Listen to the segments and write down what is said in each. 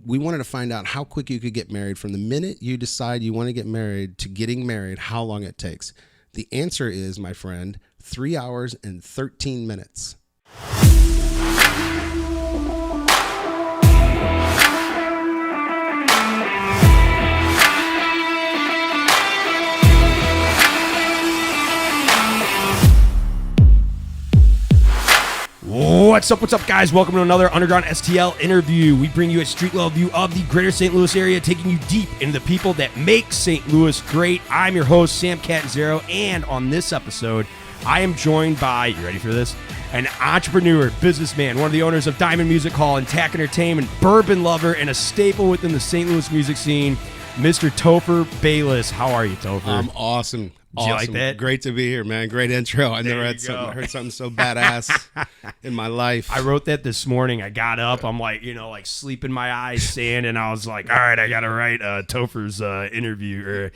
we wanted to find out how quick you could get married from the minute you decide you want to get married to getting married, how long it takes. The answer is, my friend, 3 hours and 13 minutes. What's up, guys? Welcome to another Underground STL interview. We bring you a street-level view of the greater St. Louis area, taking you deep into the people that make St. Louis great. I'm your host, Sam Catanzaro, and on this episode, I am joined by, you ready for this? An entrepreneur, businessman, one of the owners of Diamond Music Hall and TAC Entertainment, Bourbon Lover, and a staple within the St. Louis music scene, Mr. Topher Bayless. How are you, Topher? I'm awesome. Did you like that? Great to be here, man. Great intro. I never heard something so badass in my life. I wrote that this morning. I got up. I'm like, sleeping my eyes, sand, and I was like, all right, I got to write Topher's interview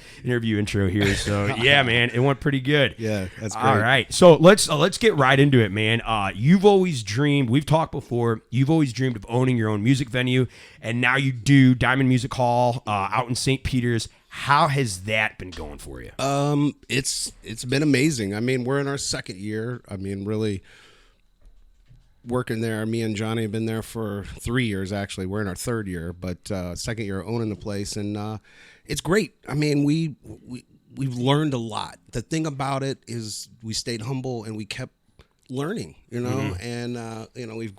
intro here. So yeah, man, it went pretty good. Yeah, that's great. All right, so let's get right into it, man. You've always dreamed. We've talked before. You've always dreamed of owning your own music venue, and now you do. Diamond Music Hall out in St. Peter's. How has that been going for you? It's been amazing. I mean, we're in our second year. I mean, really working there. Me and Johnny have been there for 3 years, actually. We're in our third year, but second year owning the place, and it's great. I mean, we've learned a lot. The thing about it is we stayed humble and we kept learning, and we've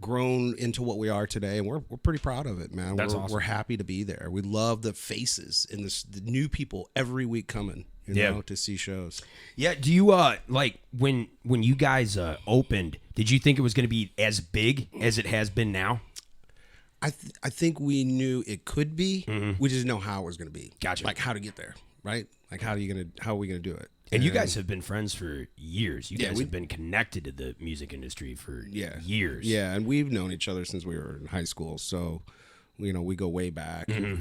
grown into what we are today, and we're pretty proud of it, man. That's awesome. We're happy to be there. We love the faces and the new people every week coming, to see shows. Yeah. Do you like when you guys opened? Did you think it was going to be as big as it has been now? I think we knew it could be. Mm-hmm. We just didn't know how it was going to be. Gotcha. Like how to get there, right? Like how are we going to do it? And you guys have been friends for years. You guys have been connected to the music industry for years. Yeah, and we've known each other since we were in high school. So, we go way back, and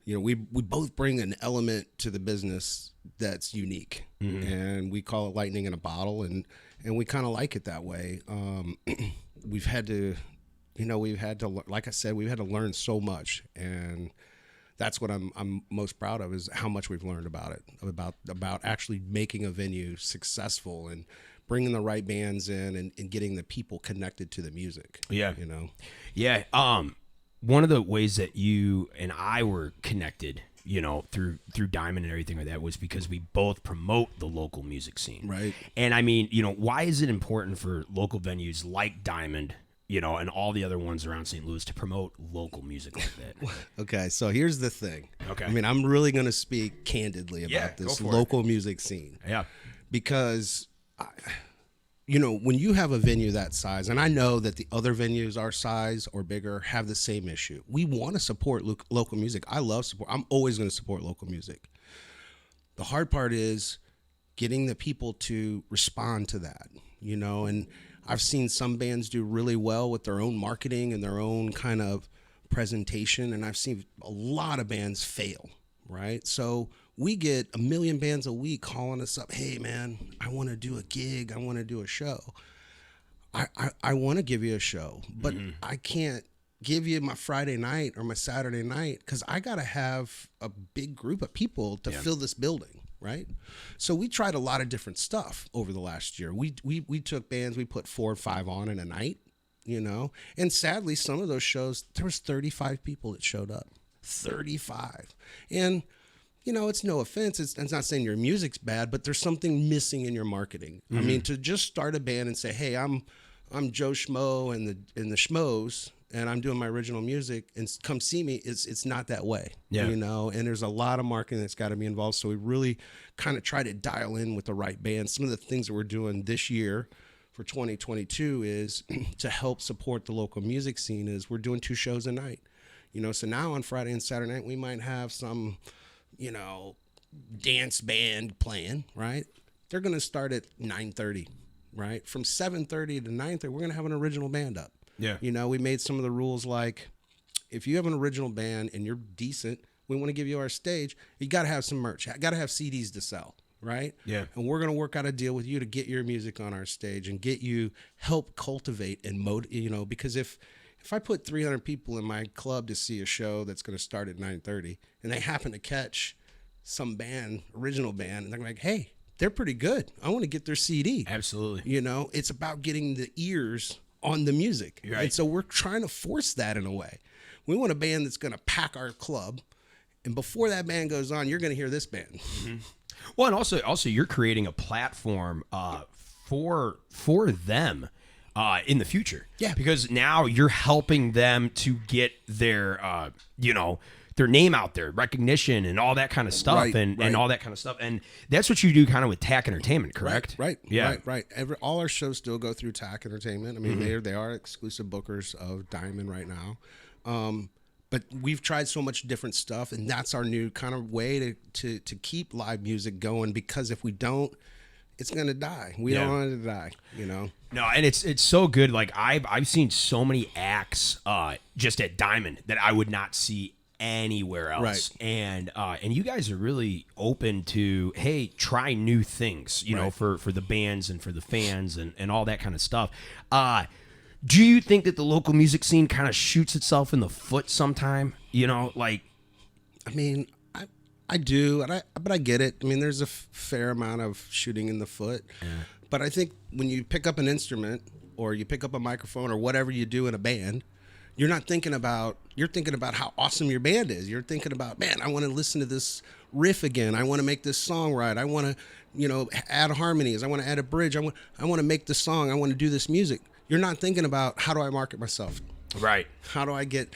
we both bring an element to the business that's unique, and we call it lightning in a bottle, and we kind of like it that way. We've had to, like I said, we've had to learn so much, and that's what I'm most proud of, is how much we've learned about it, about actually making a venue successful and bringing the right bands in and getting the people connected to the music. Yeah. Yeah. One of the ways that you and I were connected, through Diamond and everything like that, was because we both promote the local music scene. Right. And I mean, why is it important for local venues like Diamond, and all the other ones around St. Louis to promote local music like that? Okay, so here's the thing. Okay. I mean, I'm really going to speak candidly about this local music scene. Yeah. Because, when you have a venue that size, and I know that the other venues our size or bigger have the same issue. We want to support local music. I love support. I'm always going to support local music. The hard part is getting the people to respond to that, and I've seen some bands do really well with their own marketing and their own kind of presentation, and I've seen a lot of bands fail, right? So we get 1 million bands a week calling us up, hey, man, I want to do a gig. I want to do a show. I want to give you a show, but I can't give you my Friday night or my Saturday night because I got to have a big group of people to fill this building. Right. So we tried a lot of different stuff over the last year. We took bands, we put 4 or 5 on in a night, and sadly, some of those shows, there was 35 people that showed up, 35. And, it's no offense. It's not saying your music's bad, but there's something missing in your marketing. I mean, to just start a band and say, hey, I'm Joe Schmo and the Schmoes, and I'm doing my original music, and come see me, it's not that way, and there's a lot of marketing that's got to be involved. So we really kind of try to dial in with the right bands. Some of the things that we're doing this year for 2022 is to help support the local music scene is we're doing 2 shows a night, so now on Friday and Saturday night, we might have some, dance band playing, right? They're going to start at 9:30, right? From 7:30 to 9:30, we're going to have an original band up. Yeah. We made some of the rules like if you have an original band and you're decent, we want to give you our stage. You got to have some merch. Got to have CDs to sell, right? Yeah. And we're going to work out a deal with you to get your music on our stage and get you help cultivate and because if if I put 300 people in my club to see a show that's going to start at 9:30, and they happen to catch some original band, and they're like, hey, they're pretty good, I want to get their CD. Absolutely. It's about getting the ears on the music. Right. And so we're trying to force that in a way. We want a band that's going to pack our club, and before that band goes on, you're going to hear this band. Mm-hmm. Well, and also you're creating a platform for them in the future. Yeah. Because now you're helping them to get their their name out there, recognition, and all that kind of stuff, Right, and all that kind of stuff. And that's what you do kind of with TAC Entertainment, correct? Right. Yeah. Right. All our shows still go through TAC Entertainment. I mean, they are exclusive bookers of Diamond right now. But we've tried so much different stuff, and that's our new kind of way to keep live music going, because if we don't, it's going to die. We don't want it to die, No, and it's so good. Like I've seen so many acts just at Diamond that I would not see anywhere else. Right. And you guys are really open to, hey, try new things, for the bands and for the fans and all that kind of stuff. Do you think that the local music scene kind of shoots itself in the foot sometime? I mean, I do, but I get it. I mean, there's a fair amount of shooting in the foot. Yeah. But I think when you pick up an instrument or you pick up a microphone or whatever you do in a band, you're thinking about how awesome your band is. You're thinking about, man, I want to listen to this riff again. I want to make this song right. I want to, add harmonies. I want to add a bridge. I want to make the song. I want to do this music. You're not thinking about, how do I market myself? Right. How do I get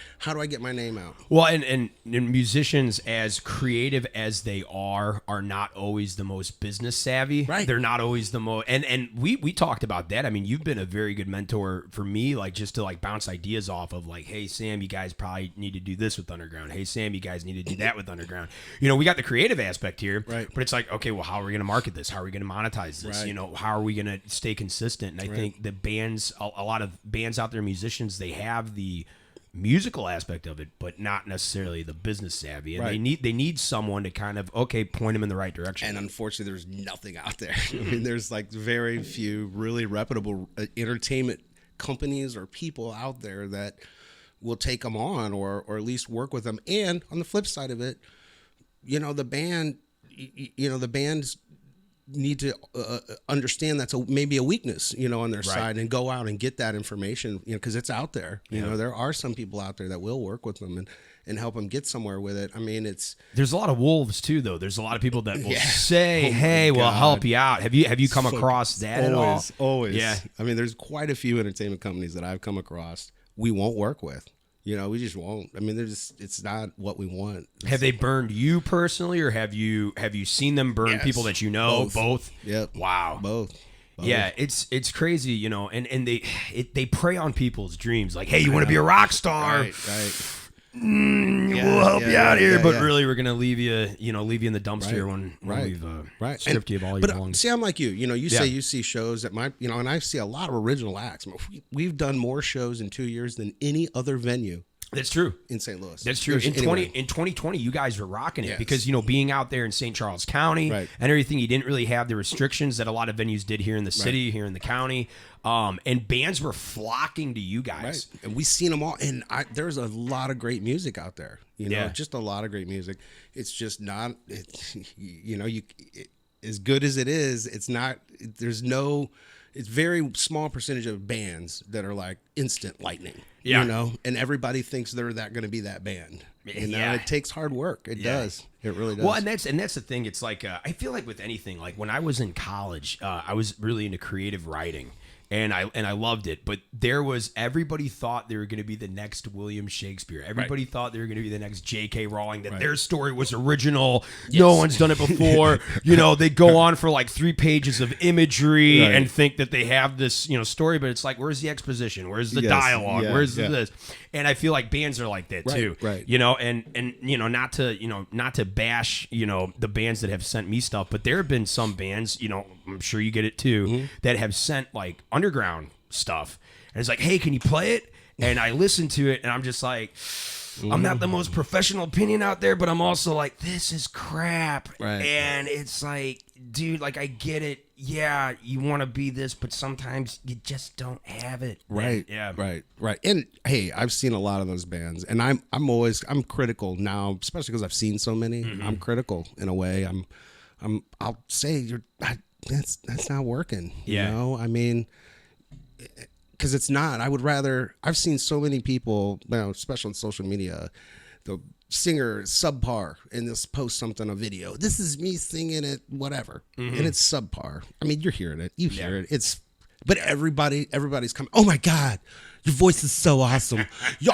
my name out? Well, and musicians, as creative as they are not always the most business savvy. Right. They're not always the most, and we talked about that. I mean, you've been a very good mentor for me, like just to like bounce ideas off of, like, hey, Sam, you guys probably need to do this with Underground. Hey, Sam, you guys need to do that with Underground. We got the creative aspect here, right? But it's like, okay, well, how are we going to market this? How are we going to monetize this? Right. How are we going to stay consistent? And I think the bands, a lot of bands out there, musicians, they have the musical aspect of it, but not necessarily the business savvy, and they need someone to kind of point them in the right direction. And unfortunately, there's nothing out there. I mean, there's like very few really reputable entertainment companies or people out there that will take them on or at least work with them. And on the flip side of it, the bands need to understand that's maybe a weakness, on their side, and go out and get that information, because it's out there. There are some people out there that will work with them and help them get somewhere with it. I mean, there's a lot of wolves too, though. There's a lot of people that will say, "Hey, we'll help you out." Have you come across that at all? Always. Yeah. I mean, there's quite a few entertainment companies that I've come across we won't work with. We just won't. I mean, it's not what we want. Have they burned you personally, or have you seen them burn people that you know? Both. Yep. Wow. Both. Yeah, it's crazy, and they prey on people's dreams. Like, hey, you want to be a rock star? Right. We'll help you out here, but really, we're gonna leave you in the dumpster when we've stripped you of all your belongings. See, I'm like you. You say you see shows that and I see a lot of original acts. We've done more shows in 2 years than any other venue. That's true. In St. Louis. That's true. In 2020, you guys were rocking it because, being out there in St. Charles County and everything, you didn't really have the restrictions that a lot of venues did here in the city, here in the county. And bands were flocking to you guys. Right. And we've seen them all. And there's a lot of great music out there. Just a lot of great music. It's just not, as good as it is, it's not, it's very small percentage of bands that are like instant lightning. And everybody thinks they're going to be that band. It takes hard work. It does. It really does. Well, and that's the thing. It's like I feel like with anything, like when I was in college, I was really into creative writing. And I loved it, but everybody thought they were going to be the next William Shakespeare. Everybody thought they were going to be the next J.K. Rowling. That their story was original. Yes. No one's done it before. They go on for like 3 pages of imagery and think that they have this story, but it's like, where's the exposition? Where's the dialogue? Where's this? And I feel like bands are like that too. Right. And not to bash the bands that have sent me stuff, but there have been some bands, I'm sure you get it too, that have sent like underground stuff, and it's like, hey, can you play it? And I listen to it, and I'm just like, I'm not the most professional opinion out there, but I'm also like, this is crap. Right. And it's like, dude, like, I get it. Yeah, you want to be this, but sometimes you just don't have it. Right. Yeah. Right. And hey, I've seen a lot of those bands, and I'm critical now, especially because I've seen so many. I'm critical in a way. I'll say that's not working. Yeah. You know, I mean, because it's not. I've seen so many people, especially on social media, the singer is subpar, and they'll post something, a video. This is me singing it, whatever, and it's subpar. I mean, you're hearing it. You hear it. But everybody's coming. Oh my God, your voice is so awesome.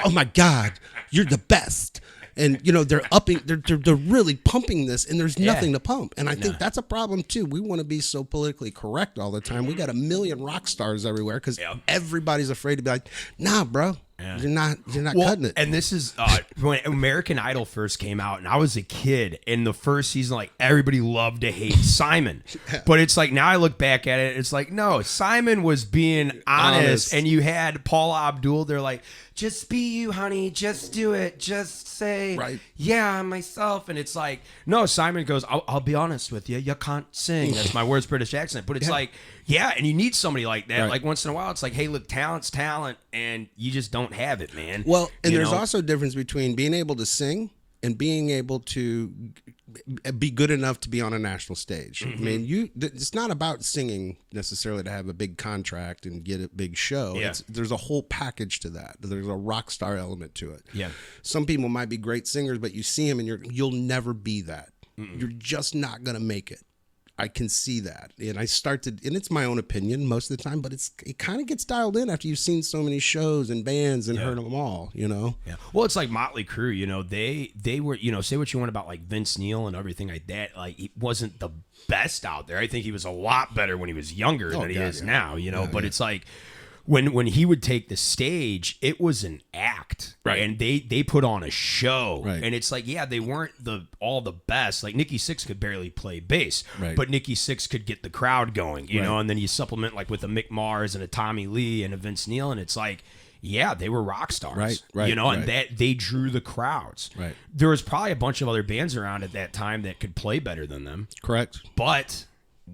Oh my God, you're the best. And they're really pumping this, and there's nothing to pump. And I think that's a problem too. We want to be so politically correct all the time. We got a million rock stars everywhere because everybody's afraid to be like, nah, bro. Yeah. You're not cutting it. And this is when American Idol first came out, and I was a kid. In the first season, like, everybody loved to hate Simon, but it's like, now I look back at it, it's like, no, Simon was being honest. And you had Paula Abdul. They're like, just be you, honey. Just do it. Just say, yeah, I'm myself. And it's like, no, Simon goes, I'll be honest with you. You can't sing. That's my worst British accent. But it's like, yeah, and you need somebody like that. Right. Like, once in a while, it's like, hey, look, talent's talent, and you just don't have it, man. Well, and there's also a difference between being able to sing and being able to be good enough to be on a national stage. I mean, it's not about singing necessarily to have a big contract and get a big show. Yeah. There's a whole package to that. There's a rock star element to it. Yeah. Some people might be great singers, but you see them and you'll never be that. You're just not going to make it. I can see that. And and it's my own opinion most of the time, but it kind of gets dialed in after you've seen so many shows and bands and heard them all, Yeah. Well, it's like Motley Crue, they were, say what you want about like Vince Neil and everything like that. Like, he wasn't the best out there. I think he was a lot better when he was younger than he is now, but it's like, when he would take the stage, it was an act, right? And they put on a show, right? And it's like, yeah, they weren't all the best. Like, Nikki Sixx could barely play bass, right? But Nikki Sixx could get the crowd going, you know. And then you supplement like with a Mick Mars and a Tommy Lee and a Vince Neil, and it's like, yeah, they were rock stars, right? And that they drew the crowds, right? There was probably a bunch of other bands around at that time that could play better than them, correct? But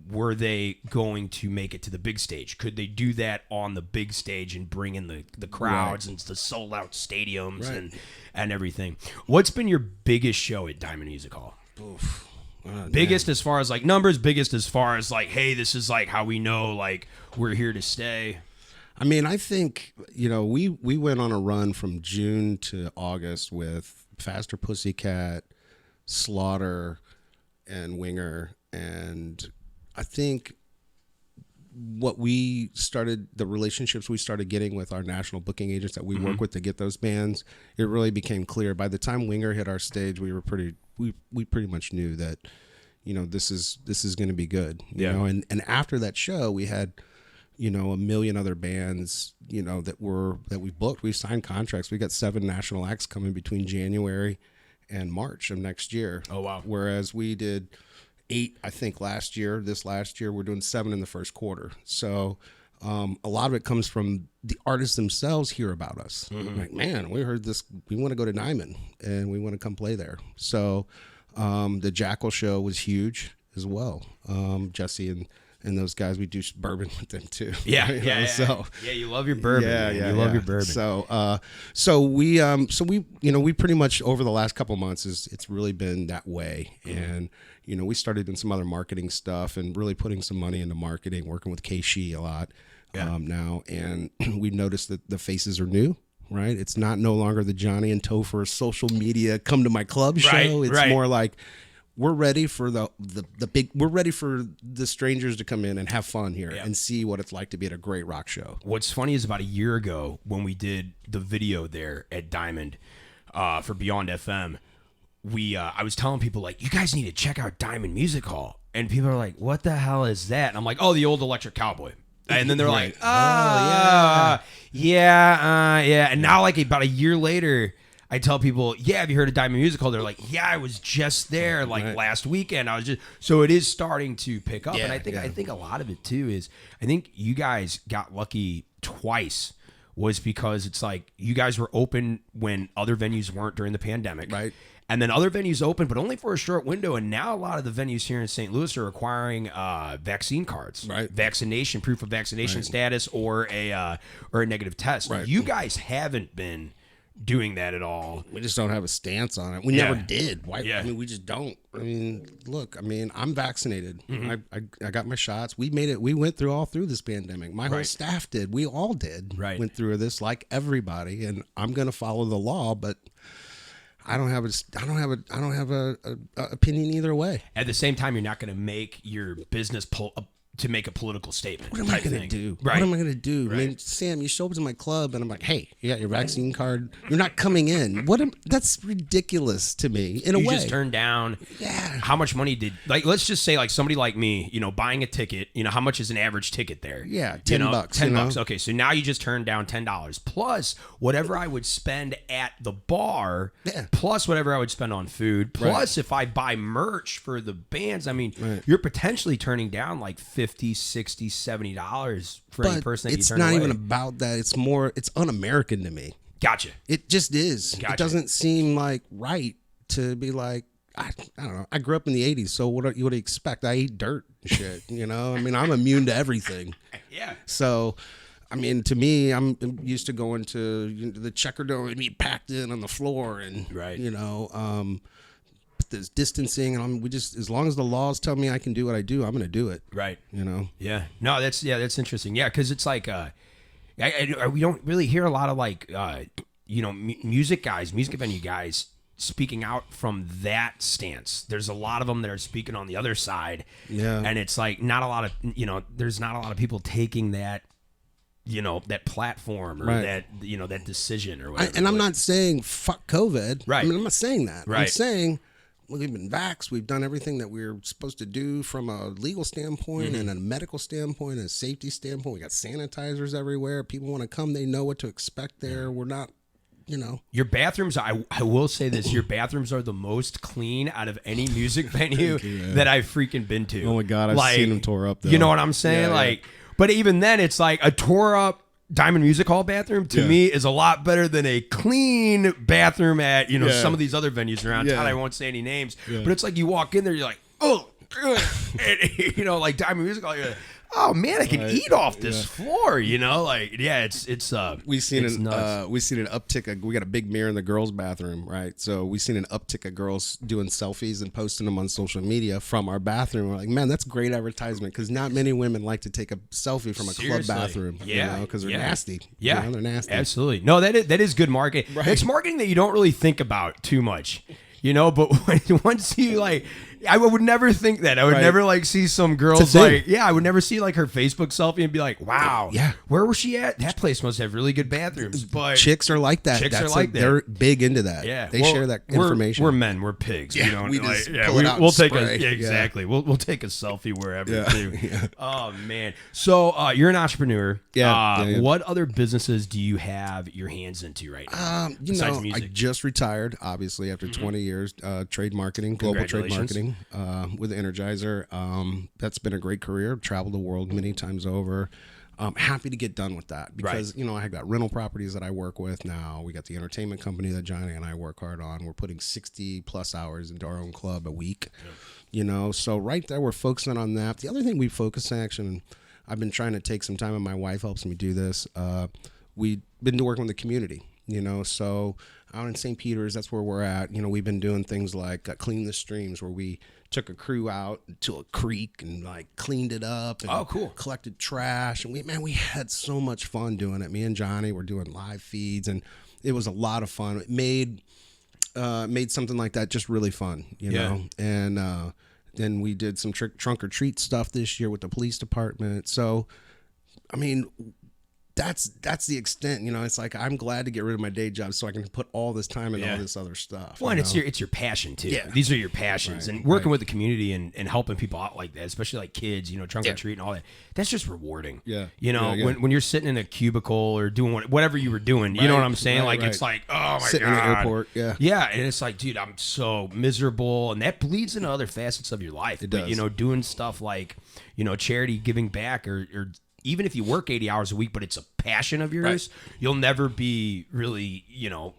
were they going to make it to the big stage? Could they do that on the big stage and bring in the crowds and the sold out stadiums and everything? What's been your biggest show at Diamond Music Hall? Biggest as far as like numbers, biggest as far as like, hey, this is like how we know like we're here to stay. I mean, I think, we went on a run from June to August with Faster Pussycat, Slaughter, and Winger, and I think the relationships we started getting with our national booking agents that we work with to get those bands, it really became clear. By the time Winger hit our stage, we pretty much knew that, this is going to be good. You know, and after that show, we had, a million other bands, that we booked. We signed contracts. We got 7 national acts coming between January and March of next year. Oh, wow. Whereas we did 8, I think, this last year. We're doing 7 in the first quarter. So a lot of it comes from the artists themselves hear about us. Like, man, we heard this. We want to go to Diamond and we want to come play there. So the Jackal show was huge as well. Jesse and those guys, we do bourbon with them too. Yeah. So you love your bourbon. You love your bourbon. So we pretty much over the last couple of months it's really been that way. And we started doing some other marketing stuff and really putting some money into marketing, working with Keishi a lot now. And we've noticed that the faces are new. Right, it's no longer the Johnny and Topher social media come to my club show. It's more like, we're ready for we're ready for the strangers to come in and have fun here and see what it's like to be at a great rock show. What's funny is about a year ago when we did the video there at Diamond for Beyond FM, I was telling people, like, you guys need to check out Diamond Music Hall. And people are like, what the hell is that? And I'm like, oh, the old Electric Cowboy. And then they're like, yeah. And now, like, about a year later, I tell people, have you heard of Diamond Music Hall? They're like, I was just there last weekend. So it is starting to pick up. And I think a lot of it too is, I think you guys got lucky twice was because it's like you guys were open when other venues weren't during the pandemic. Right. And then other venues open, but only for a short window. And now a lot of the venues here in St. Louis are requiring vaccine cards, right? Vaccination, proof of vaccination status, or a negative test. Right. You guys haven't been doing that at all. We just don't have a stance on it. We never did. Why? Yeah. I mean, we just don't. I mean, look. I mean, I'm vaccinated. I got my shots. We made it. We went through this pandemic. My whole staff did. We all did. Right. Went through this like everybody, and I'm gonna follow the law, but I don't have a opinion either way. At the same time, you're not going to make your business to make a political statement. What am I going to do? Right. What am I going to do? Right. I mean, Sam, you show up to my club and I'm like, hey, you got your vaccine card? You're not coming in. That's ridiculous to me in a way. You just turned down. Yeah. How much money let's just say like somebody like me, buying a ticket, how much is an average ticket there? Yeah, $10. $10. Okay, so now you just turned down $10 plus whatever I would spend at the bar, plus whatever I would spend on food, plus if I buy merch for the bands. I mean, you're potentially turning down like $50, $60, $70 for any person that you turn away. It's not even about that. It's un-American to me. Gotcha. It just is. Gotcha. It doesn't seem like right to be like, I don't know. I grew up in the 80s, so what you would expect? I eat dirt and shit, I mean, I'm immune to everything. Yeah. So, I mean, to me, I'm used to going to the Checker Dome and be packed in on the floor and, there's distancing, and as long as the laws tell me I can do what I do, I'm going to do it. Right. Yeah. No, that's interesting. Yeah, because it's like we don't really hear a lot of like music venue guys speaking out from that stance. There's a lot of them that are speaking on the other side. Yeah. And it's like not a lot of there's not a lot of people taking that that platform or that that decision or whatever. And I'm not saying fuck COVID. Right. I mean, I'm not saying that. Right. I'm saying we've been vaxxed. We've done everything that we're supposed to do from a legal standpoint and a medical standpoint and a safety standpoint. We got sanitizers everywhere. People want to come. They know what to expect there. We're not, Your bathrooms, I will say this, your bathrooms are the most clean out of any music venue that I've freaking been to. Oh my God, I've seen them tore up though. You know what I'm saying? Yeah. But even then it's like a tore up Diamond Music Hall bathroom to me is a lot better than a clean bathroom at some of these other venues around town. I won't say any names, but it's like you walk in there, you're like, oh, and, like Diamond Music Hall, you're like, oh man, I can eat off this floor. It's we've seen it's an nuts. we've seen an uptick. We got a big mirror in the girls' bathroom, right? So we've seen an uptick of girls doing selfies and posting them on social media from our bathroom. We're like, man, that's great advertisement because not many women like to take a selfie from a club bathroom, because they're nasty. Yeah, they're nasty. Absolutely. No, that is good marketing. Right. It's marketing that you don't really think about too much. But once you I would never think that. I would never see some girls I would never see her Facebook selfie and be like, wow, where was she at? That place must have really good bathrooms. But chicks are like that. They're big into that. Yeah, they share that information. We're men. We're pigs. Yeah, we pull it out we'll and take spray. exactly. We'll take a selfie wherever too. Yeah. Oh man. So you're an entrepreneur. Yeah. What other businesses do you have your hands into right now? Besides music? I just retired, obviously, after 20 years, trade marketing, global trade marketing, with Energizer. That's been a great career. Traveled the world many times over. Happy to get done with that because, I got rental properties that I work with now. We got the entertainment company that Johnny and I work hard on. We're putting 60 plus hours into our own club a week, so right there, we're focusing on that. The other thing we focus on, actually, I've been trying to take some time, and my wife helps me do this. We've been working with the community, so out in St. Peter's, that's where we're at. We've been doing things like Clean the Streams, where we took a crew out to a creek and cleaned it up and collected trash. And we had so much fun doing it. Me and Johnny were doing live feeds, and it was a lot of fun. It made something like that just really fun, know. And then we did some trunk or treat stuff this year with the police department. So, I mean, that's the extent, it's like I'm glad to get rid of my day job so I can put all this time into all this other stuff. Well, and it's your passion too. Yeah. These are your passions, and working with the community and helping people out like that, especially kids, trunk or treat and all that. That's just rewarding. Yeah. When you're sitting in a cubicle or doing whatever you were doing, you know what I'm saying? It's like, oh my sitting God. in the airport. Yeah. Yeah. And it's like, dude, I'm so miserable. And that bleeds into other facets of your life. It does. But, doing stuff like, charity, giving back or even if you work 80 hours a week, but it's a passion of yours, you'll never be really,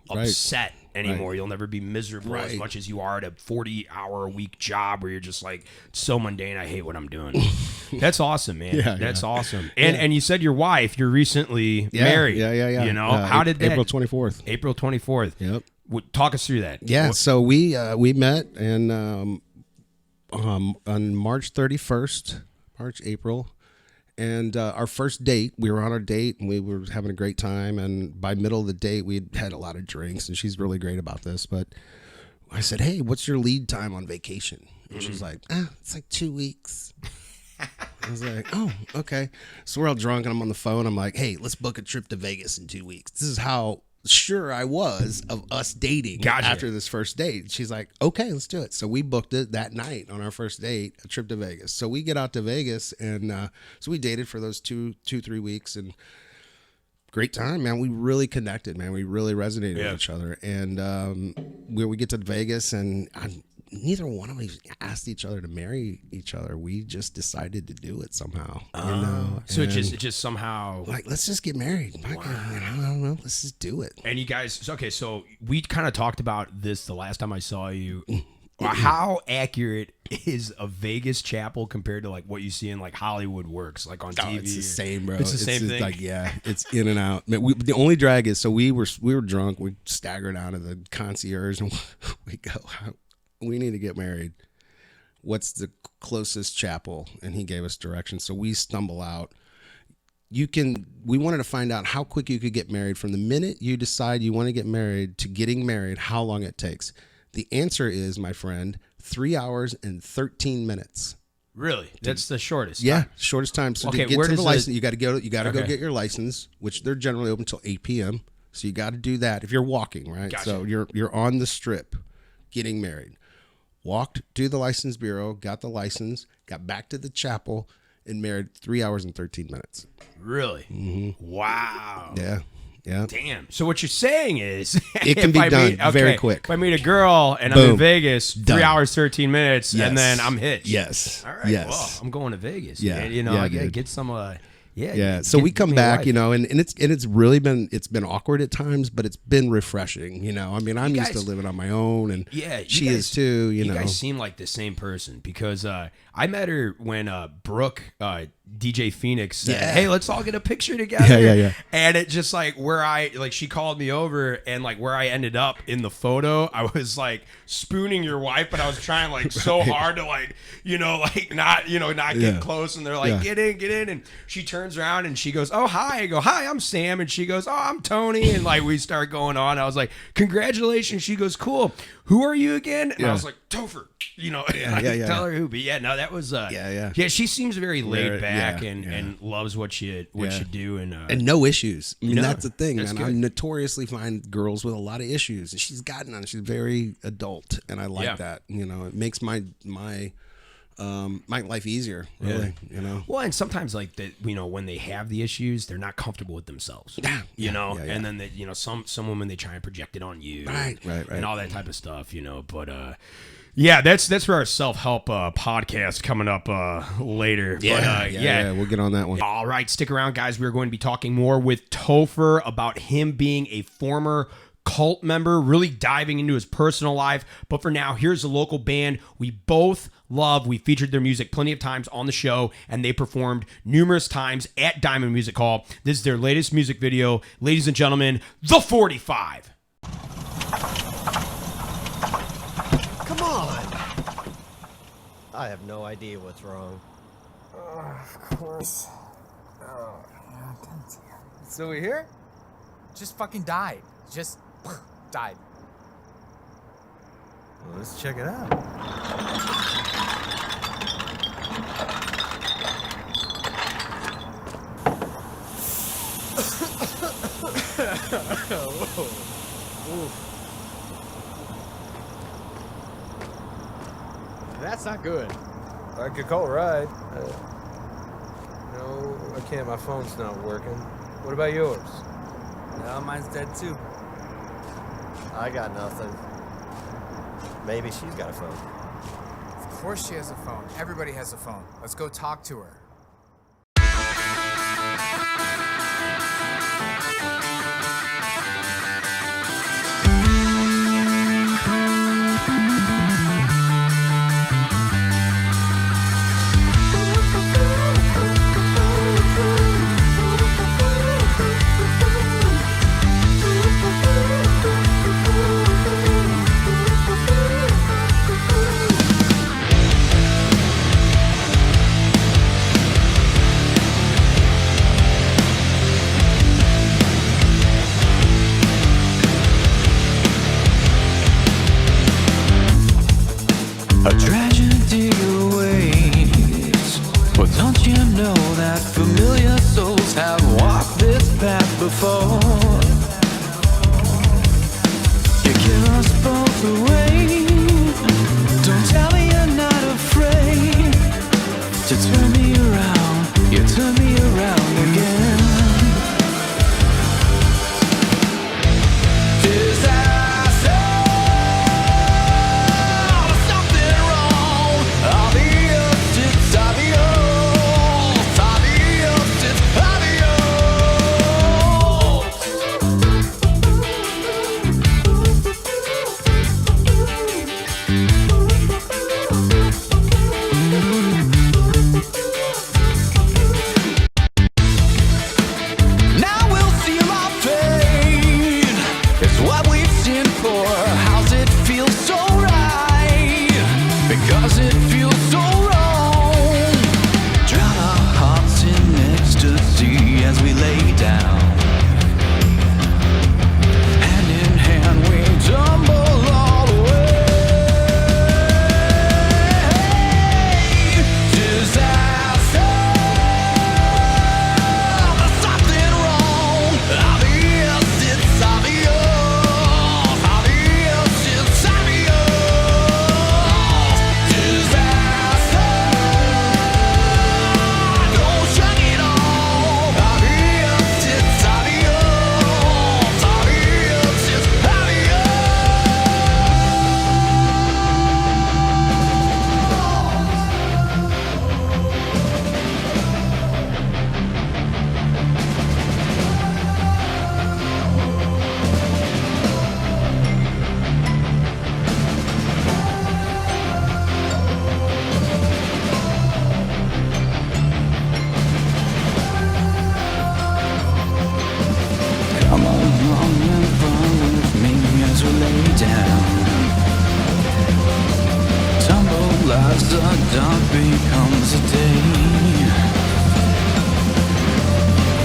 upset anymore. Right. You'll never be miserable as much as you are at a 40-hour-a-week job where you're just like, so mundane, I hate what I'm doing. That's awesome, man. That's awesome. And you said your wife, you're recently married. Yeah. You know, how did that? April 24th. April 24th. Yep. Talk us through that. Yeah, so we met and on March 31st, April. And our first date, we were on our date and we were having a great time. And by middle of the date, we'd had a lot of drinks, and she's really great about this. But I said, hey, what's your lead time on vacation? And she's like, it's like 2 weeks. I was like, oh, okay. So we're all drunk and I'm on the phone. I'm like, hey, let's book a trip to Vegas in 2 weeks. This is how sure I was of us dating after this first date. She's like, okay, let's do it. So we booked it that night on our first date, a trip to Vegas. So we get out to Vegas, and so we dated for those 3 weeks, and great time, man. We really connected, man. We really resonated with each other. And we get to Vegas, and neither one of us asked each other to marry each other. We just decided to do it somehow. So it just somehow, like, let's just get married. Wow. I don't know. Let's just do it. And you guys, okay, so we kind of talked about this the last time I saw you. How accurate is a Vegas chapel compared to like what you see in like Hollywood works, like on TV? It's the same, bro. It's the same thing. Like, it's in and out. Man, the only drag is, so we were drunk. We staggered out of the concierge, and we go, we need to get married. What's the closest chapel? And he gave us directions. So we stumble out. We wanted to find out how quick you could get married from the minute you decide you want to get married to getting married, how long it takes. The answer is, my friend, 3 hours and 13 minutes. Really? That's the shortest. Yeah, shortest time. So to get to the license, you got to go get your license, which they're generally open until 8 p.m. So you got to do that if you're walking, right? Gotcha. So you're on the strip getting married. Walked to the license bureau, got the license, got back to the chapel, and married 3 hours and 13 minutes. Really? Mm-hmm. Wow. Yeah. Damn. So what you're saying is, it can be done very quick. If I meet a girl and Boom. I'm in Vegas, Done. 3 hours, 13 minutes, Yes. and then I'm hitched. Yes. All right. Yes. Well, I'm going to Vegas. Yeah. Man. Yeah, I gotta dude. get some. So we come back, and it's really been awkward at times, but it's been refreshing. I mean, I'm used to living on my own, and she is too. You guys seem like the same person, because I met her when Brooke, DJ Phoenix, said, hey, let's all get a picture together. Yeah. And it just like she called me over, and like where I ended up in the photo, I was like spooning your wife, but I was trying like so hard to not get close, and they're like, get in, and she turns around and she goes, oh, hi. I go, hi, I'm Sam, and she goes, oh, I'm Tony, and like we start going on. I was like, congratulations. She goes, cool. Who are you again? And I was like, Topher. Tell her who, but that was she seems very laid back and loves what you do, and no issues. I mean, that's the thing, man. I notoriously find girls with a lot of issues, and she's gotten on. She's very adult, and I like that. It makes my life easier, really. Well, and sometimes like that, when they have the issues, they're not comfortable with themselves. And then that, some women, they try and project it on you, right, and all that type of stuff, But that's for our self-help podcast coming up later. We'll get on that one. All right, stick around, guys. We're going to be talking more with Topher about him being a former cult member, really diving into his personal life. But for now, here's a local band we both love. We featured their music plenty of times on the show, and they performed numerous times at Diamond Music Hall. This is their latest music video. Ladies and gentlemen, The 45. Come on! I have no idea what's wrong. Of course. Oh, yeah, So we're here? Just fucking died. Just died. Well, let's check it out. That's not good. I could call a ride. No, I can't. My phone's not working. What about yours? No, mine's dead too. I got nothing. Maybe she's got a phone. Of course she has a phone. Everybody has a phone. Let's go talk to her. A tragedy awaits. Well, don't you know that familiar souls have walked this path before? You kill us both away. Don't tell me you're not afraid to turn me around. You turn me around again. Disaster, something wrong. Adios, it's adios. Adios, it's adios. Now we'll seal our fate. It's what we've sinned for. How's it feel so right? Because it feels so wrong. Drown our hearts in ecstasy as we lay down. Hand in hand we tumble all the way. Disaster, something wrong. Obvious, it's obvious. Obvious, it's obvious. Disaster, don't shut it off. Obvious, it's obvious. Obvious, it's obvious. Come along and fall with me as we lay down. Tumble as the dark becomes a day.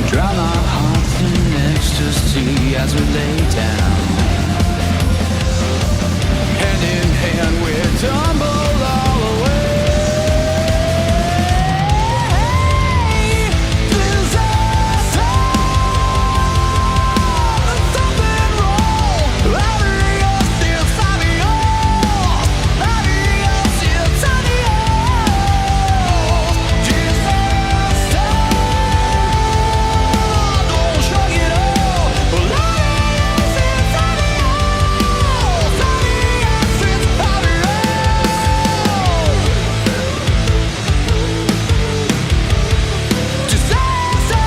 Drown our hearts in ecstasy as we lay down. Hand in hand we tumble all the way. Disaster, something wrong. Adios, it's adios. Adios, it's adios. Disaster, don't shrug it off. Adios, it's adios. Adios, it's adios. Disaster,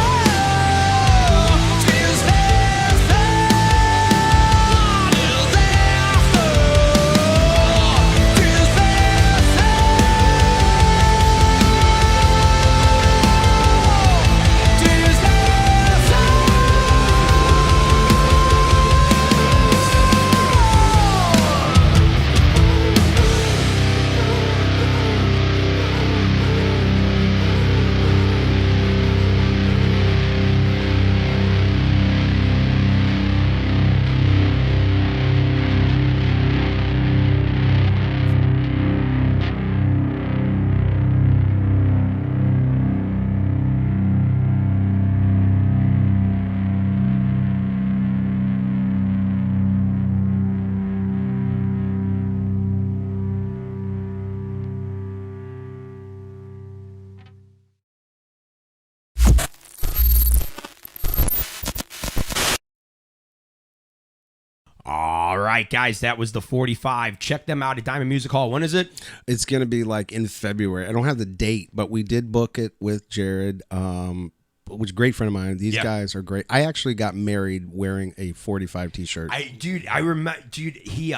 All right, guys, that was the 45. Check them out at Diamond Music Hall. When is it? It's going to be like in February. I don't have the date, but we did book it with Jared, which is a great friend of mine. These guys are great. I actually got married wearing a 45 t-shirt. I remember, he,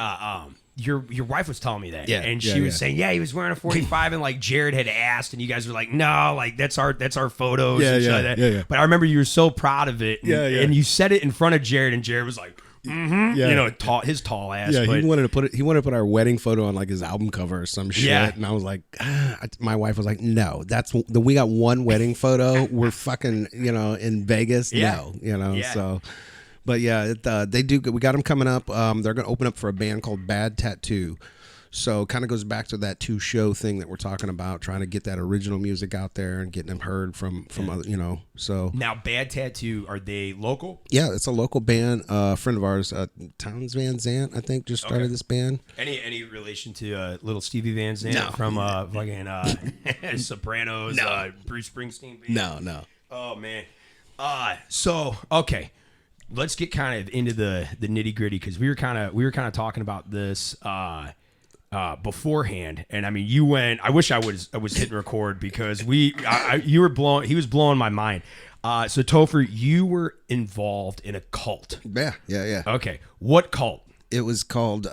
your wife was telling me that, and she was saying, he was wearing a 45, and like Jared had asked, and you guys were like, no, like that's our photos, and shit like that. But I remember you were so proud of it, and you said it in front of Jared, and Jared was like, you know, his tall ass. Yeah, but he wanted to put our wedding photo on like his album cover or some shit, and I was like, my wife was like, no, we got one wedding photo. We're fucking, in Vegas, so. But yeah, they do. We got them coming up. They're going to open up for a band called Bad Tattoo. So kind of goes back to that 2-show thing that we're talking about, trying to get that original music out there and getting them heard from other, so. Now, Bad Tattoo, are they local? Yeah, it's a local band. A friend of ours, Towns Van Zant, I think, just started this band. Any relation to little Stevie Van Zandt from fucking Sopranos, Bruce Springsteen band? No. Oh, man. So, okay. Let's get kind of into the nitty gritty, because we were kind of talking about this beforehand, and I mean, you went. I wish I was hitting record, because he was blowing my mind. So Topher, you were involved in a cult. Yeah. Okay, what cult? It was called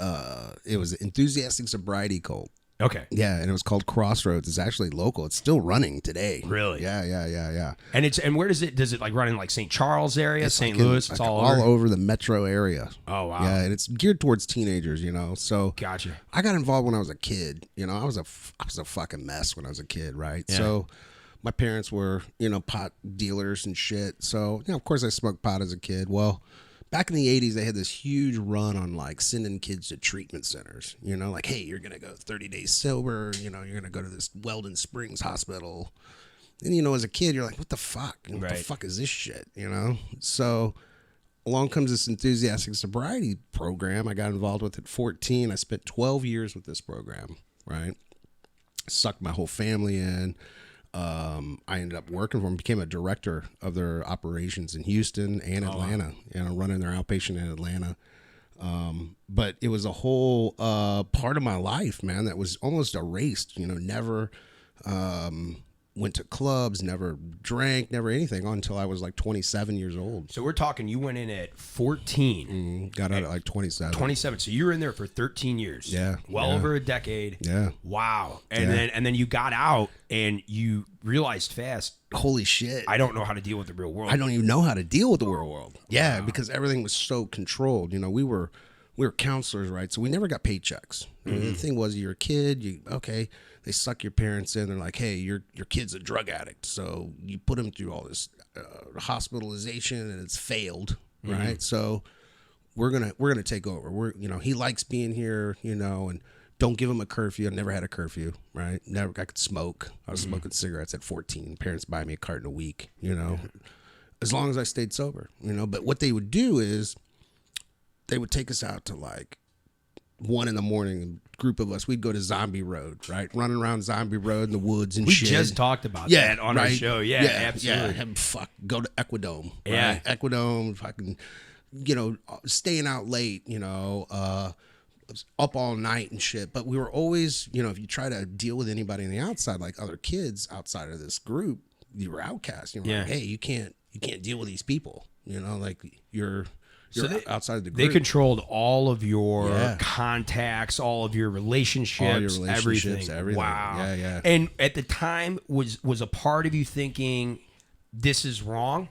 it was Enthusiastic Sobriety Cult. Okay. Yeah, and it was called Crossroads. It's actually local. It's still running today. Really? Yeah. And where does it like run in, like St. Charles area, St. Louis? It's all over the metro area. Oh wow. Yeah, and it's geared towards teenagers, So Gotcha. I got involved when I was a kid. I was a fucking mess when I was a kid, right? Yeah. So my parents were, pot dealers and shit. So of course I smoked pot as a kid. Well, back in the 80s, they had this huge run on like sending kids to treatment centers, like, hey, you're going to go 30 days sober, you're going to go to this Weldon Springs hospital. And, as a kid, you're like, what the fuck? What the fuck is this shit? So along comes this Enthusiastic Sobriety program. I got involved with it at 14. I spent 12 years with this program, right? Sucked my whole family in. I ended up working for them, became a director of their operations in Houston and Atlanta, running their outpatient in Atlanta. But it was a whole part of my life, man, that was almost erased. Never went to clubs, never drank, never anything until I was like 27 years old. So we're talking, you went in at 14. Got out at like 27. 27. So you were in there for 13 years. Yeah. Well over a decade. Yeah. Wow. And then you got out and you realized fast, holy shit, I don't know how to deal with the real world. I don't even know how to deal with the real world. Yeah, because everything was so controlled. We were counselors, right? So we never got paychecks. The thing was, you're a kid, they suck your parents in. They're like, hey, your kid's a drug addict. So you put him through all this hospitalization and it's failed, right? So we're gonna take over. He likes being here, and don't give him a curfew. I never had a curfew, right? Never. I could smoke. I was smoking cigarettes at 14. Parents buy me a carton a week, as long as I stayed sober, But what they would do is they would take us out to like 1 a.m, a group of us, we'd go to Zombie Road, right? Running around Zombie Road in the woods and shit. We just talked about that on our show. Yeah, absolutely. Yeah, go to Equidome. Yeah. Right? Equidome, fucking, staying out late, up all night and shit. But we were always, if you try to deal with anybody on the outside, like other kids outside of this group, you were outcast. Like, hey, you can't deal with these people. Like you're outside the group. They controlled all of your contacts, all of your relationships, everything. Wow. Yeah. And at the time, was a part of you thinking this is wrong?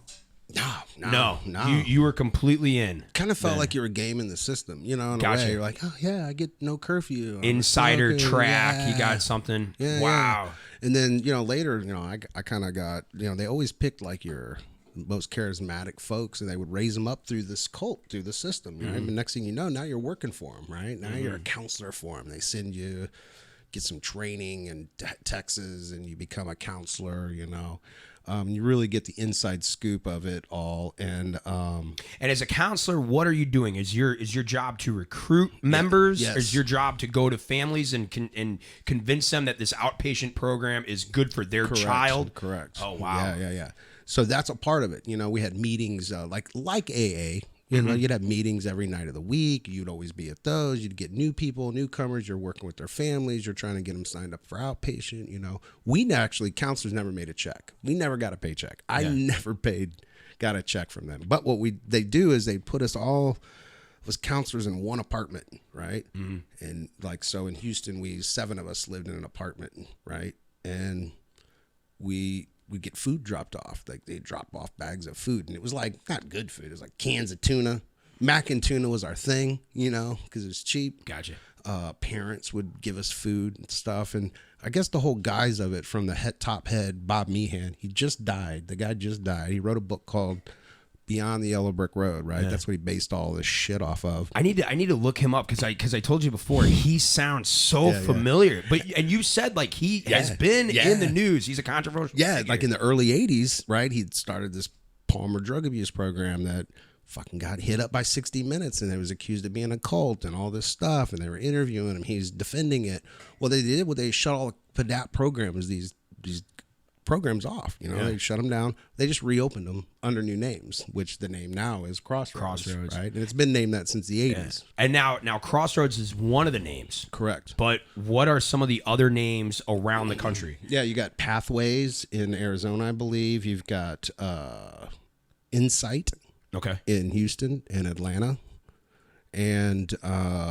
No. You were completely in. Kind of felt like you were gaming the system, in a way. You're like, oh yeah, I get no curfew. Insider track. Yeah. You got something. Yeah, wow. Yeah. And then later, I kind of got, they always picked like your most charismatic folks, and they would raise them up through this cult, through the system. Right? And next thing you know, now you're working for them, right? Now you're a counselor for them. They send you, get some training in Texas, and you become a counselor. You really get the inside scoop of it all. And as a counselor, what are you doing? Is your job to recruit members? Yes. Is your job to go to families and convince them that this outpatient program is good for their child? Correct. Oh wow. Yeah. So that's a part of it. We had meetings like AA. You'd have meetings every night of the week. You'd always be at those. You'd get new people, newcomers. You're working with their families. You're trying to get them signed up for outpatient. We actually, counselors never made a check. We never got a paycheck. I never got a check from them. But what they do is they put us all as counselors in one apartment, right? And like, so in Houston, 7 of us lived in an apartment, right? And we get food dropped off. Like they drop off bags of food, and it was like not good food. It was like cans of tuna. Mac and tuna was our thing, because it was cheap. Gotcha. Parents would give us food and stuff, and I guess the whole guise of it from the top head, Bob Meehan. He just died. The guy just died. He wrote a book called Beyond the Yellow Brick Road, right? Yeah. That's what he based all this shit off of. I need to look him up because I told you before he sounds so Yeah. familiar. But and you said like he has been Yeah. in the news. He's a controversial figure. Like in the early 80s, right? He started this Palmer drug abuse program that fucking got hit up by 60 Minutes, and they was accused of being a cult and all this stuff, and they were interviewing him. He's defending it. Well, they did. Well, they shut all the PDAP programs, these programs off. They shut them down. They just reopened them under new names, which the name now is Crossroads. Right? And it's been named that since the 80s. And now Crossroads is one of the names. Correct. But what are some of the other names around the country? Yeah, you got Pathways in Arizona, I believe. You've got Insight Okay. in Houston and Atlanta. And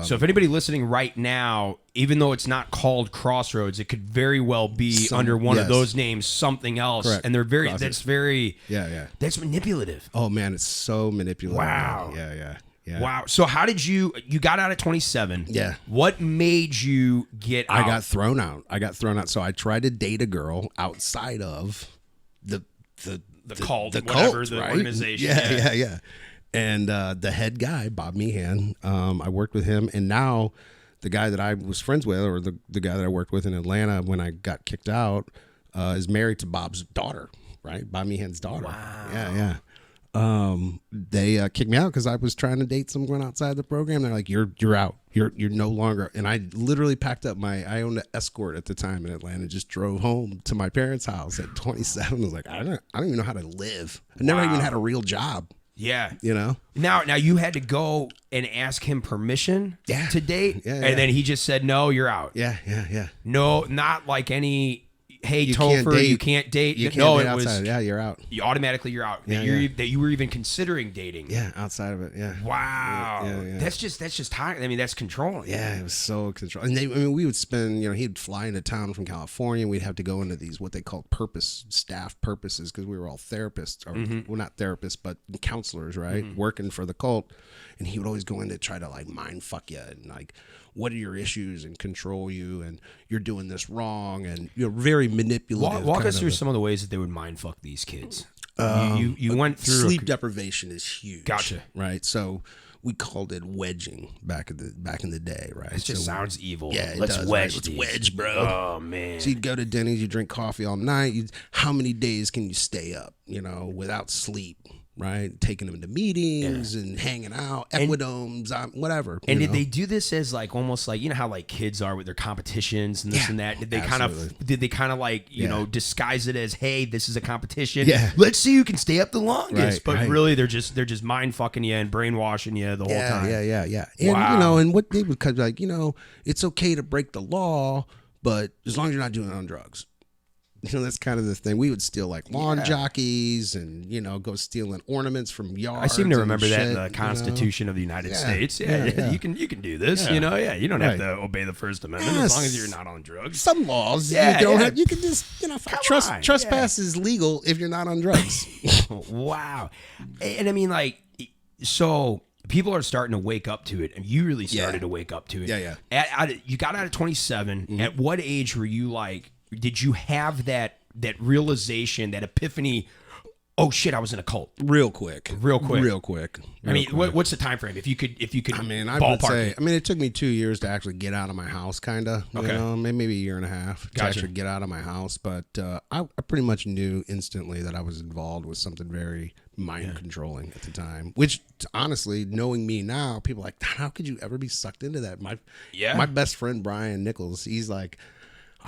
So if anybody listening right now, even though it's not called Crossroads, it could very well be under one of those names, something else. Correct. And they're very Crossroads. that's very that's manipulative. oh man, it's so manipulative. Wow. Yeah. Wow. So how did you got out at 27? Yeah. What made you get out? I got thrown out. So I tried to date a girl outside of the cult, the whatever, cult, the right? organization. Yeah. And the head guy, Bob Meehan, I worked with him, and now the guy that I was friends with, or the guy that I worked with in Atlanta when I got kicked out, is married to Bob's daughter, right? Bob Meehan's daughter. Wow. Yeah. They kicked me out because I was trying to date someone outside the program. They're like, "You're out. You're no longer." And I literally packed up I owned an Escort at the time in Atlanta. Just drove home to my parents' house at 27. I was like, I don't even know how to live. I never even had a real job. Yeah. Now you had to go and ask him permission Yeah. to date, Yeah, and yeah. then he just said, "No, you're out." Yeah. No, not like any. Hey, You can't Topher, date- you can't date. You can't no, date it was outside. Yeah, you're out. automatically you're out. Yeah, That you were even considering dating. Yeah, outside of it. Yeah. Wow. Yeah. That's just high. I mean, that's controlling. Yeah, it was so controlling. And we would spend, he'd fly into town from California. And we'd have to go into these, what they called staff purposes, because we were all therapists, or well, not therapists, but counselors, right? Working for the cult. And he would always go in to try to like mind fuck you and like, what are your issues, and control you, and you're doing this wrong, and you're very manipulative. Walk us through some of the ways that they would mind fuck these kids. You went through sleep deprivation is huge. Gotcha. Right. So we called it wedging back in the day, right? It just So sounds evil. Yeah, it Let's does, wedge. right? Let's these. wedge, bro. Oh man. So you'd go to Denny's, you drink coffee all night. How many days can you stay up, without sleep, right? Taking them to meetings and hanging out, equidomes, whatever. And did they do this as like almost like how like kids are with their competitions and this and that? Did they kind of like disguise it as, hey, this is a competition? Yeah. Let's see who can stay up the longest. Right, but right. really they're just mind fucking you and brainwashing you the whole time. Yeah. And Wow. and what they would cut like, it's okay to break the law, but as long as you're not doing it on drugs. That's kind of the thing. We would steal like lawn jockeys and, go stealing ornaments from yards. I seem to remember that in shit, the Constitution of the United States. Yeah. You can do this. You don't have to obey the First Amendment as long as you're not on drugs. Some laws you don't have. You can just, trespass is legal if you're not on drugs. Wow. And I mean, like, so people are starting to wake up to it, and you really started to wake up to it. Yeah. You got out at 27. At what age were you like? Did you have that realization, that epiphany? Oh shit! I was in a cult. Real quick. I mean, what's the time frame? If you could, I mean, I ballpark would say. it. I mean, it took me 2 years to actually get out of my house, kind of. Okay. Maybe a year and a half to Gotcha. actually get out of my house. But I pretty much knew instantly that I was involved with something very mind controlling at the time. Which, honestly, knowing me now, people are like, how could you ever be sucked into that? My best friend Brian Nichols, he's like,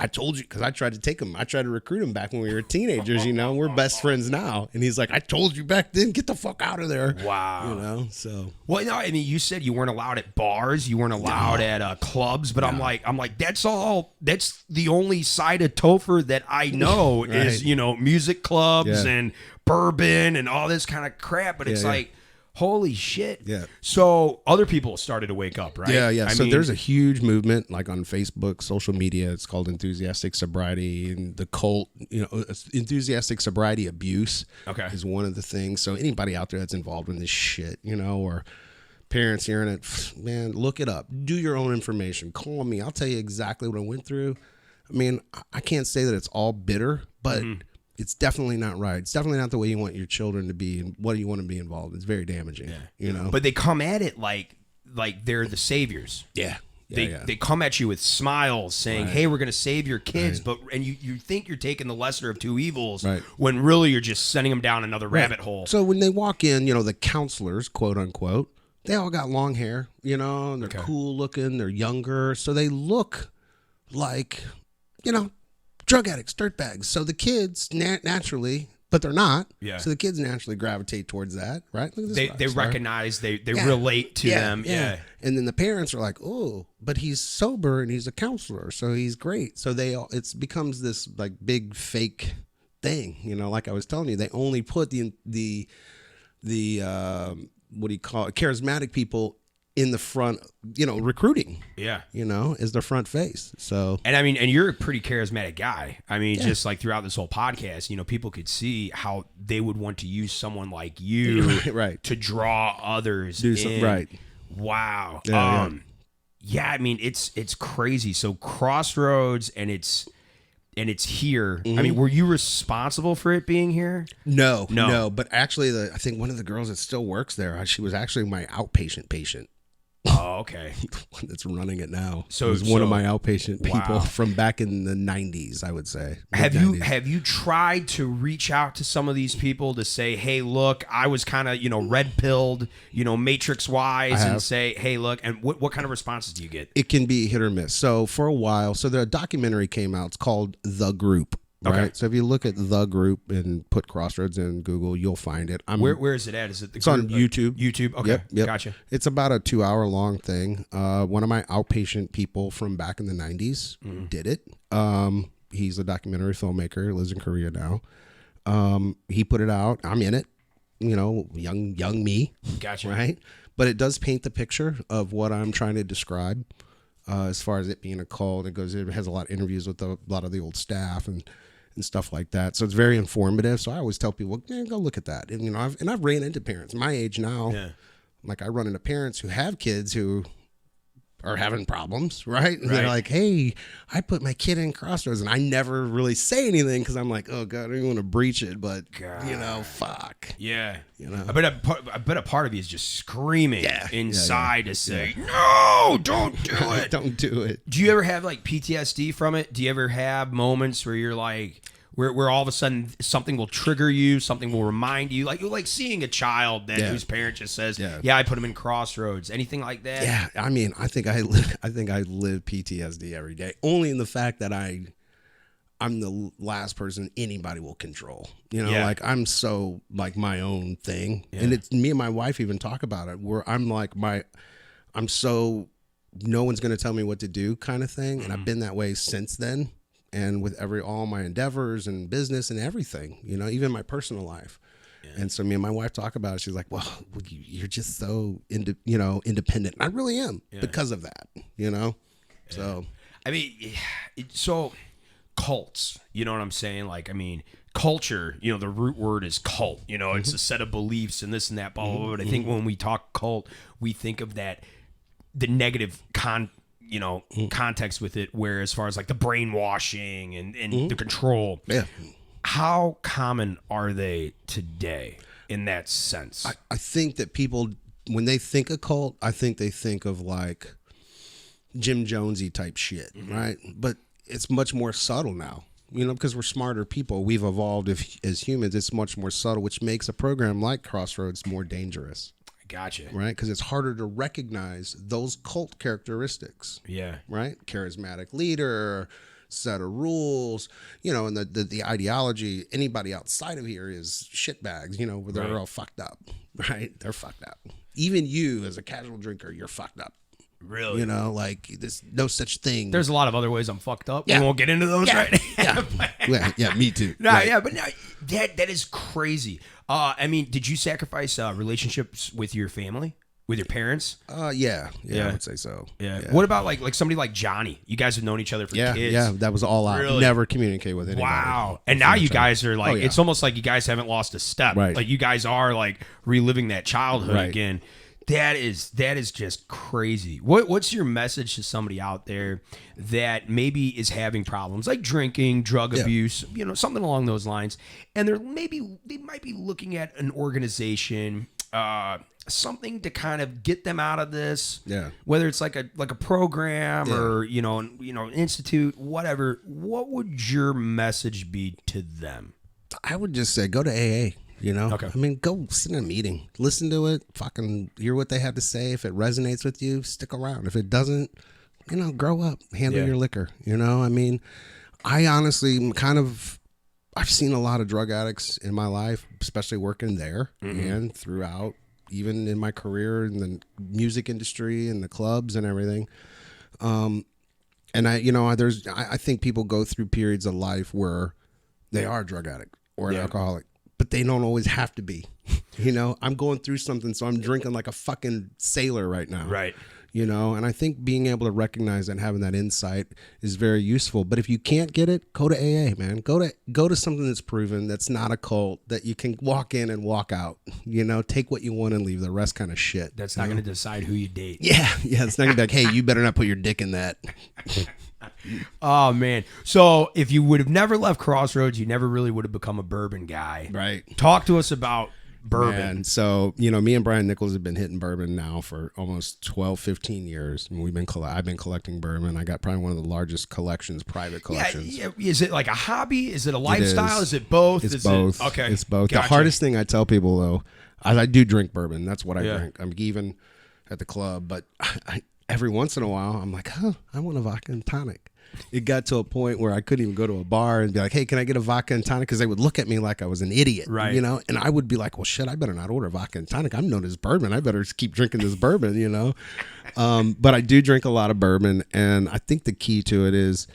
I told you, because I tried to take him. I tried to recruit him back when we were teenagers, We're best friends now. And he's like, I told you back then, get the fuck out of there. Wow. So. Well, no, I mean, you said you weren't allowed at bars, you weren't allowed at clubs, but I'm like, that's the only side of Topher that I know is, music clubs and bourbon and all this kind of crap. But it's like, holy shit. Yeah. So other people started to wake up, right? Yeah. I So mean, there's a huge movement like on Facebook, social media. It's called Enthusiastic Sobriety, and the cult, enthusiastic sobriety abuse is one of the things. So anybody out there that's involved in this shit, or parents hearing it, man, look it up. Do your own information. Call me. I'll tell you exactly what I went through. I mean, I can't say that it's all bitter, but It's definitely not right. It's definitely not the way you want your children to be and what you want to be involved. It's very damaging. You know. But they come at it like they're the saviors. Yeah. They come at you with smiles saying, "Hey, we're going to save your kids," and you think you're taking the lesser of two evils, when really you're just sending them down another rabbit hole. So when they walk in, you know, the counselors, quote unquote, they all got long hair, you know, and they're cool looking, they're younger, so they look like, you know, drug addicts, dirtbags. So the kids naturally, but they're not. Yeah. So the kids naturally gravitate towards that, right? Look at this they recognize, they relate to them. Yeah. And then the parents are like, oh, but he's sober and he's a counselor, so he's great. So it becomes this like big fake thing, you know. Like I was telling you, they only put the what do you call it, charismatic people in the front, you know, recruiting. Yeah. You know, is the front face. So, and I mean, and you're a pretty charismatic guy. I mean, just like throughout this whole podcast, you know, people could see how they would want to use someone like you to draw others in. Right. Wow. Yeah, I mean, it's crazy. So Crossroads, and it's here. I mean, were you responsible for it being here? No. But actually, I think one of the girls that still works there, she was actually my outpatient patient. Oh, okay. That's running it now. So it was one of my outpatient people from back in the 90s, I would say. Have you tried to reach out to some of these people to say, hey, look, I was kind of, you know, red pilled, you know, matrix wise, and say, hey, look, and what kind of responses do you get? It can be hit or miss. So for a while, the documentary came out. It's called The Group. Right. So if you look at The Group and put Crossroads in Google, you'll find it. Where is it at? Is it It's on YouTube. YouTube. Okay. Yep. Gotcha. It's about a 2-hour long thing. One of my outpatient people from back in the 90s did it. He's a documentary filmmaker, lives in Korea now. He put it out. I'm in it. You know, young me. Gotcha. Right. But it does paint the picture of what I'm trying to describe. As far as it being a cult, it has a lot of interviews with a lot of the old staff and stuff like that. So it's very informative. So I always tell people, go look at that. And, you know, I've ran into parents my age now. Yeah. Like I run into parents who have kids who are having problems, right? And they're like, hey, I put my kid in Crossroads, and I never really say anything because I'm like, oh God, I don't even want to breach it, but you know, fuck. Yeah. You know, I bet a part of you is just screaming inside to say, no, don't do it. Don't do it. Do you ever have like PTSD from it? Do you ever have moments where you're like, where all of a sudden something will trigger you, something will remind you, like seeing a child that whose parent just says, I put him in Crossroads, anything like that? Yeah, I mean, I think I live PTSD every day, only in the fact that I'm the last person anybody will control. You know, like I'm so like my own thing, and it's me and my wife even talk about it, where I'm like I'm so no one's going to tell me what to do kind of thing, and I've been that way since then. And with all my endeavors and business and everything, you know, even my personal life. Yeah. And so me and my wife talk about it. She's like, well, you're just so, independent. And I really am because of that, you know? Yeah. So, I mean, so cults, you know what I'm saying? Like, I mean, culture, you know, the root word is cult, you know, it's a set of beliefs and this and that, blah, blah, blah. But I think when we talk cult, we think of that, the negative context with it, where as far as like the brainwashing and the control. Yeah. How common are they today in that sense? I think that people, when they think of cult, I think they think of like Jim Jonesy type shit, right? But it's much more subtle now, you know, because we're smarter people. We've evolved as humans. It's much more subtle, which makes a program like Crossroads more dangerous. Gotcha. Right? Because it's harder to recognize those cult characteristics. Yeah. Right? Charismatic leader, set of rules, you know, and the ideology. Anybody outside of here is shitbags, you know, where they're all fucked up. Right? They're fucked up. Even you as a casual drinker, you're fucked up. Really? You know, like there's no such thing. There's a lot of other ways I'm fucked up. Yeah. We won't get into those right now. Yeah, me too. But that is crazy. I mean, did you sacrifice relationships with your family, with your parents? Yeah, I would say so. Yeah. What about like somebody like Johnny? You guys have known each other for kids. Yeah, that was all out. Really? Never communicate with anybody. Wow. And now you guys are like, it's almost like you guys haven't lost a step. Right. Like you guys are like reliving that childhood again. That is just crazy. What's your message to somebody out there that maybe is having problems like drinking, drug abuse, something along those lines, and they might be looking at an organization, something to kind of get them out of this. Yeah. Whether it's like a program or an institute, whatever. What would your message be to them? I would just say go to AA. Okay. I mean, go sit in a meeting, listen to it, fucking hear what they have to say. If it resonates with you, stick around. If it doesn't, grow up, handle your liquor. I mean, I honestly I've seen a lot of drug addicts in my life, especially working there and throughout, even in my career in the music industry and the clubs and everything. And I think people go through periods of life where they are a drug addict or an alcoholic. But they don't always have to be. I'm going through something, so I'm drinking like a fucking sailor right now. Right. And I think being able to recognize and having that insight is very useful. But if you can't get it, go to AA, man. Go to something that's proven, that's not a cult, that you can walk in and walk out. Take what you want and leave the rest kind of shit. That's not going to decide who you date. Yeah. It's not going to be like, hey, you better not put your dick in that. Oh, man. So if you would have never left Crossroads, you never really would have become a bourbon guy. Right. Talk to us about bourbon. Man, so, me and Brian Nichols have been hitting bourbon now for almost 12, 15 years. And I've been collecting bourbon. I got probably one of the largest collections, private collections. Yeah. Is it like a hobby? Is it a lifestyle? Is it both? It's both. Okay. It's both. Gotcha. The hardest thing I tell people, though, I do drink bourbon. That's what I drink. I'm even at the club. But every once in a while, I'm like, I want a vodka and tonic. It got to a point where I couldn't even go to a bar and be like, hey, can I get a vodka and tonic? Because they would look at me like I was an idiot, right? And I would be like, well, shit, I better not order vodka and tonic. I'm known as bourbon. I better just keep drinking this bourbon, But I do drink a lot of bourbon. And I think the key to it is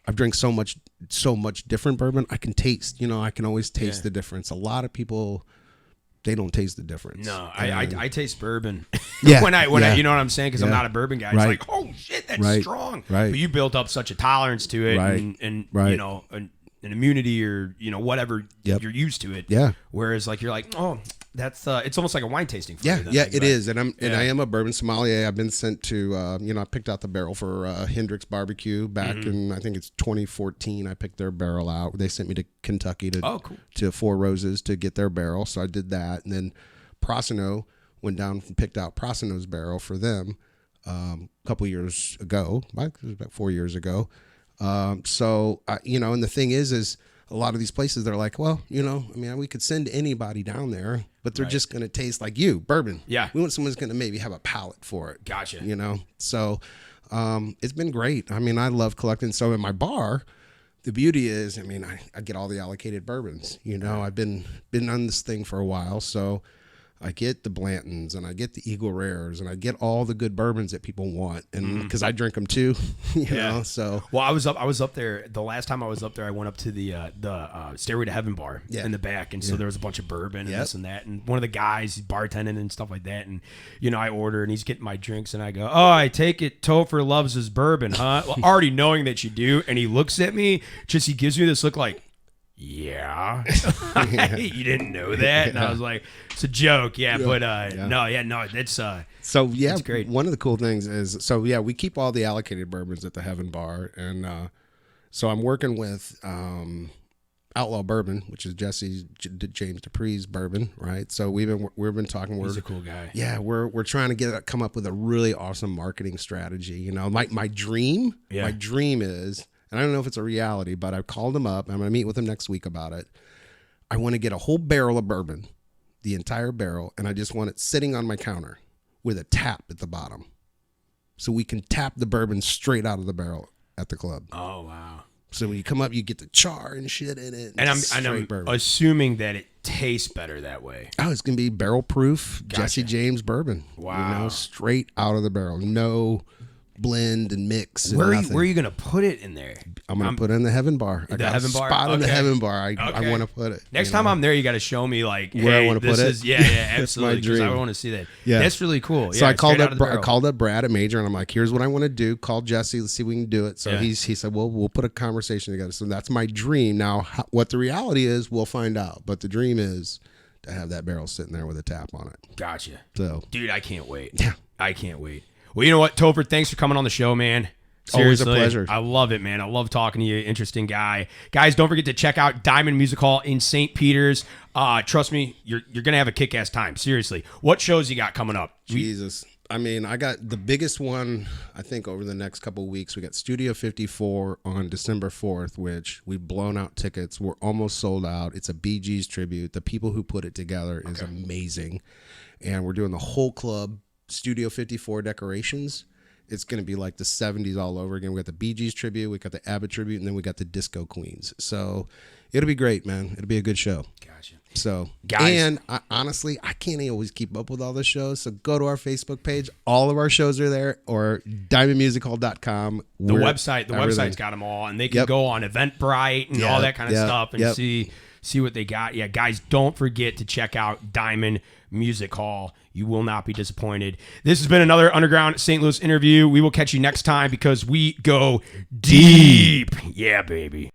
I've drank so much different bourbon. I can taste, I can always taste the difference. A lot of people, they don't taste the difference. No, I taste bourbon. Yeah, when I, you know what I'm saying? Because I'm not a bourbon guy. It's Right. like, oh shit, that's Right. strong. Right. But you built up such a tolerance to it, Right. and Right. an immunity or whatever you're used to it. Yeah. Whereas like you're like, oh, that's it's almost like a wine tasting. For Yeah, you then, yeah, like, it right? is, and I am a bourbon sommelier. I've been sent to, I picked out the barrel for Hendrick's Barbecue back in, I think it's 2014. I picked their barrel out. They sent me to Kentucky to Four Roses to get their barrel, so I did that, and then Prosino went down and picked out Prosino's barrel for them a couple years ago, about 4 years ago. And the thing is a lot of these places, they're like, well, we could send anybody down there, but they're just going to taste like bourbon. Yeah. We want someone who's going to maybe have a palate for it. Gotcha. So it's been great. I mean, I love collecting. So in my bar, the beauty is, I get all the allocated bourbons. I've been on this thing for a while, so I get the Blantons and I get the Eagle Rares and I get all the good bourbons that people want, and because I drink them too, know. So well, I was up there. The last time I was up there, I went up to the Stairway to Heaven bar in the back, and so there was a bunch of bourbon and this and that, and one of the guys, he's bartending and stuff like that, and I order and he's getting my drinks, and I go, oh, I take it Topher loves his bourbon, huh? Well, already knowing that you do, and he looks at me, he gives me this look like, yeah. You didn't know that? And I was like, it's a joke, but no, that's that's great. One of the cool things is, we keep all the allocated bourbons at the Heaven Bar, and so I'm working with Outlaw Bourbon, which is James Dupree's bourbon, right? So we've been talking. He's a cool guy. Yeah, we're trying to come up with a really awesome marketing strategy. My dream is, and I don't know if it's a reality, but I've called him up. I'm going to meet with him next week about it. I want to get a whole barrel of bourbon, the entire barrel, and I just want it sitting on my counter with a tap at the bottom. So we can tap the bourbon straight out of the barrel at the club. Oh, wow. So when you come up, you get the char and shit in it. And I'm assuming that it tastes better that way. Oh, it's going to be barrel proof Jesse James bourbon. Wow. Straight out of the barrel. No blend and mix. Where are you going to put it in there? I'm going to put it in the Heaven Bar. I got a spot in the Heaven Bar. I want to put it. Next time I'm there, you got to show me like where I want to put it. Yeah, absolutely. Because I want to see that. Yeah, that's really cool. So yeah, I called up Brad at Major, and I'm like, here's what I want to do. Call Jesse. Let's see if we can do it. So he said, well, we'll put a conversation together. So that's my dream. Now, what the reality is, we'll find out. But the dream is to have that barrel sitting there with a tap on it. Gotcha. So, Dude, I can't wait. Yeah. I can't wait. Well, you know what, Topher, thanks for coming on the show, man. Always a Seriously, pleasure. I love it, man. I love talking to you. Interesting guy. Guys, don't forget to check out Diamond Music Hall in St. Peter's. Trust me, you're going to have a kick-ass time. Seriously. What shows you got coming up? Jesus. I mean, I got the biggest one, I think, over the next couple of weeks. We got Studio 54 on December 4th, which we've blown out tickets. We're almost sold out. It's a Bee Gees tribute. The people who put it together is amazing. And we're doing the whole club, Studio 54 decorations. It's going to be like the 70s all over again. We got the Bee Gees tribute, we got the ABBA tribute, and then we got the Disco Queens. So it'll be great, man. It'll be a good show. Gotcha. So, Guys. and honestly, I can't always keep up with all the shows. So go to our Facebook page. All of our shows are there, or diamondmusichall.com. The website's got them all, and they can go on Eventbrite and all that kind of stuff and see what they got. Yeah, guys, don't forget to check out Diamond Music Hall. You will not be disappointed. This has been another Underground St. Louis interview. We will catch you next time because we go deep. Yeah, baby.